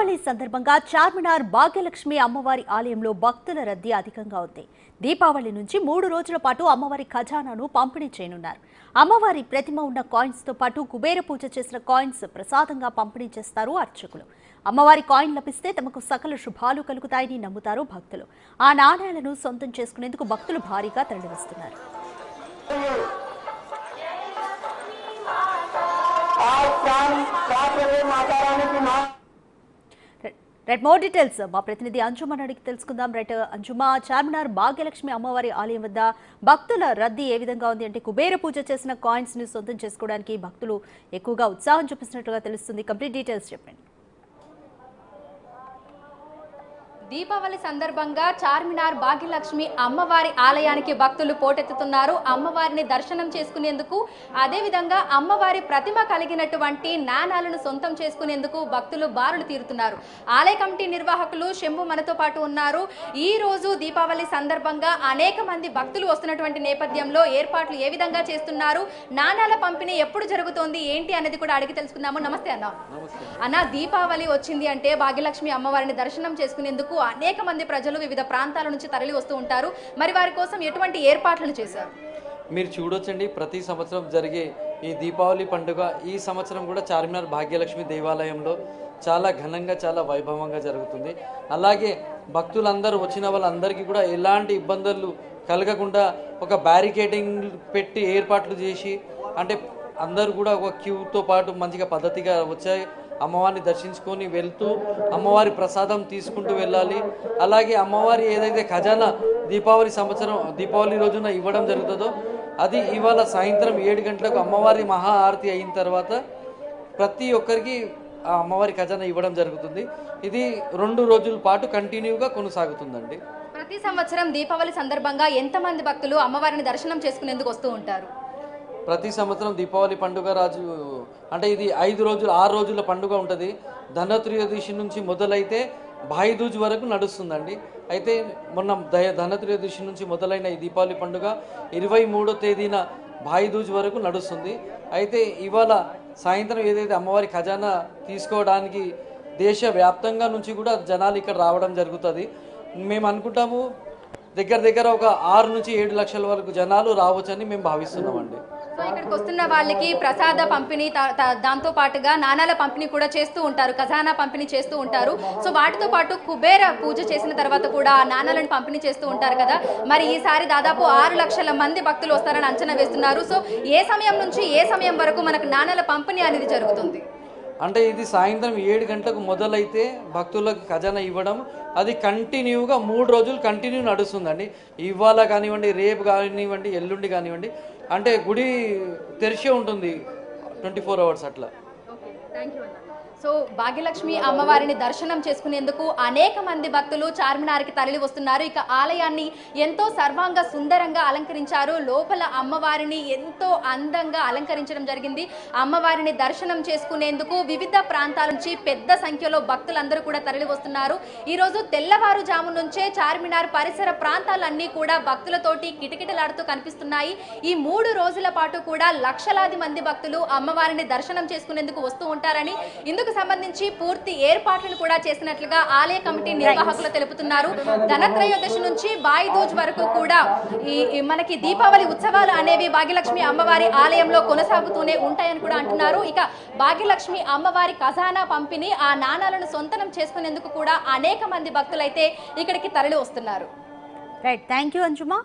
దీపావళి సందర్భంగా చార్మినార్ భాగ్యలక్ష్మి అమ్మవారి ఆలయంలో భక్తుల రద్దీ అధికంగా ఉంది. దీపావళి నుంచి 3 రోజుల పాటు అమ్మవారి ఖజానాను పంపిణీ చేయనున్నారు. అమ్మవారి ప్రతిమ ఉన్న కాయిన్స్ తో పాటు కుబేర పూజ చేసిన కాయిన్స్ ప్రసాదంగా పంపిణీ చేస్తారు అర్చకులు. అమ్మవారి కాయిన్ లభిస్తే తమకు సకల శుభాలు కలుగుతాయని నమ్ముతారు భక్తులు. ఆ నాణేలను సొంతం చేసుకునేందుకు భక్తులు భారీగా తరలివస్తున్నారు. మోర్ డీటెయిల్స్ మా ప్రతినిధి అంజుమన్ అడిగి తెలుసుకుందాం. అంజుమా, చార్మినార్ భాగ్యలక్ష్మి అమ్మవారి ఆలయం వద్ద భక్తుల రద్దీ ఏ విధంగా ఉంది అంటే కుబేర పూజ చేసిన కాయిన్స్ ని సొంతం చేసుకోవడానికి భక్తులు ఎక్కువగా ఉత్సాహం చూపిస్తున్నట్టుగా తెలుస్తుంది. కంప్లీట్ డీటెయిల్స్ చెప్పండి. దీపావళి సందర్భంగా చార్మినార్ భాగ్యలక్ష్మి అమ్మవారి ఆలయానికి భక్తులు పోటెత్తుతున్నారు. అమ్మవారిని దర్శనం చేసుకునేందుకు, అదేవిధంగా అమ్మవారి ప్రతిమ కలిగినటువంటి నాణాలను సొంతం చేసుకునేందుకు భక్తులు బారులు తీరుతున్నారు. ఆలయ కమిటీ నిర్వాహకులు శంభు మనతో పాటు ఉన్నారు. ఈ రోజు దీపావళి సందర్భంగా అనేక మంది భక్తులు వస్తున్నటువంటి నేపథ్యంలో ఏర్పాట్లు ఏ విధంగా చేస్తున్నారు, నాణాల పంపిణీ ఎప్పుడు జరుగుతోంది ఏంటి అనేది కూడా అడిగి తెలుసుకుందాము. నమస్తే అన్న. దీపావళి వచ్చింది అంటే భాగ్యలక్ష్మి అమ్మవారిని దర్శనం చేసుకునేందుకు అనేక మంది ప్రజలు వివిధ ప్రాంతాల నుంచి తరలి వస్తూ ఉంటారు. మరి వారి కోసం ఎటువంటి ఏర్పాట్లను చేశారు? మీరు చూడొచ్చండి, ప్రతి సంవత్సరం జరిగే ఈ దీపావళి పండుగ ఈ సంవత్సరం కూడా చార్మినార్ భాగ్యలక్ష్మి దేవాలయంలో చాలా ఘనంగా, చాలా వైభవంగా జరుగుతుంది. అలాగే భక్తులందరూ వచ్చిన వాళ్ళందరికీ కూడా ఎలాంటి ఇబ్బందులు కలగకుండా ఒక బ్యారికేడింగ్ పెట్టి ఏర్పాట్లు చేసి, అంటే అందరూ కూడా ఒక క్యూతో పాటు మంచిగా పద్ధతిగా వచ్చాయి అమ్మవారిని దర్శించుకొని వెళ్తూ అమ్మవారి ప్రసాదం తీసుకుంటూ వెళ్ళాలి. అలాగే అమ్మవారి ఏదైతే ఖజానా దీపావళి రోజున ఇవ్వడం జరుగుతుందో అది ఇవాళ సాయంత్రం 7 గంటలకు అమ్మవారి మహా ఆరతి అయిన తర్వాత ప్రతి ఒక్కరికి ఆ అమ్మవారి ఖజానా ఇవ్వడం జరుగుతుంది. ఇది 2 రోజుల పాటు కంటిన్యూగా కొనసాగుతుందండి. ప్రతి సంవత్సరం దీపావళి సందర్భంగా ఎంతమంది భక్తులు అమ్మవారిని దర్శనం చేసుకునేందుకు వస్తూ ఉంటారు? ప్రతి సంవత్సరం దీపావళి పండుగ రాజు అంటే ఇది 6 రోజుల పండుగ ఉంటుంది. ధనత్రయోదశి నుంచి మొదలైతే భాయిదూజ్ వరకు నడుస్తుందండి. అయితే మొన్న ధనత్రయోదశి నుంచి మొదలైన ఈ దీపావళి పండుగ 23వ తేదీన భాయిదూజ్ వరకు నడుస్తుంది. అయితే ఇవాళ సాయంత్రం ఏదైతే అమ్మవారి ఖజానా తీసుకోవడానికి దేశవ్యాప్తంగా నుంచి కూడా జనాలు ఇక్కడ రావడం జరుగుతుంది. మేము అనుకుంటాము దగ్గర ఒక 6 నుంచి 7 లక్షల వరకు జనాలు రావచ్చని మేము భావిస్తున్నామండి. సో ఇక్కడికి వస్తున్న వాళ్ళకి ప్రసాద పంపిణీ, దాంతో పాటుగా నాణాల పంపిణీ కూడా చేస్తూ ఉంటారు, ఖజానా పంపిణీ చేస్తూ ఉంటారు. సో వాటితో పాటు కుబేర పూజ చేసిన తర్వాత కూడా నాణాలను పంపిణీ చేస్తూ ఉంటారు కదా. మరి ఈసారి దాదాపు 6 లక్షల మంది భక్తులు వస్తారని అంచనా వేస్తున్నారు. సో ఏ సమయం నుంచి ఏ సమయం వరకు మనకు నాణాల పంపిణీ అనేది జరుగుతుంది? అంటే ఇది సాయంత్రం 7 గంటలకు మొదలైతే భక్తులకు ఖజానా ఇవ్వడం అది కంటిన్యూగా 3 రోజులు కంటిన్యూ నడుస్తుందండి. ఇవాళ కానివ్వండి, రేపు కానివ్వండి, ఎల్లుండి కానివ్వండి, అంటే గుడి తెరిచే ఉంటుంది 24 అవర్స్ అట్లా. సో భాగ్యలక్ష్మి అమ్మవారిని దర్శనం చేసుకునేందుకు అనేక మంది భక్తులు చార్మినార్కి తరలి వస్తున్నారు. ఇక ఆలయాన్ని ఎంతో సర్వాంగ సుందరంగా అలంకరించారు. లోపల అమ్మవారిని ఎంతో అందంగా అలంకరించడం జరిగింది. అమ్మవారిని దర్శనం చేసుకునేందుకు వివిధ ప్రాంతాల నుంచి పెద్ద సంఖ్యలో భక్తులందరూ కూడా తరలి వస్తున్నారు. ఈరోజు తెల్లవారుజాము నుంచే చార్మినార్ పరిసర ప్రాంతాలన్నీ కూడా భక్తులతోటి కిటకిటలాడుతూ కనిపిస్తున్నాయి. ఈ 3 రోజుల పాటు కూడా లక్షలాది మంది భక్తులు అమ్మవారిని దర్శనం చేసుకునేందుకు వస్తూ ఉంటారని, ఇందుకు సంబంధించి పూర్తి ఏర్పాట్లను కూడా చేసినట్లుగా ఆలయ కమిటీ నిర్వాహకులు తెలుపుతున్నారు. ధనత్రయోదశి నుంచి భాయిదూజ్ వరకు కూడా మనకి దీపావళి ఉత్సవాలు అనేవి భాగ్యలక్ష్మి అమ్మవారి ఆలయంలో కొనసాగుతూనే ఉంటాయని కూడా అంటున్నారు. ఇక భాగ్యలక్ష్మి అమ్మవారి ఖజానా పంపిణీ, ఆ నాణాలను సొంతనం చేసుకునేందుకు కూడా అనేక మంది భక్తులైతే ఇక్కడికి తరలి వస్తున్నారు. Thank you అంజుమా.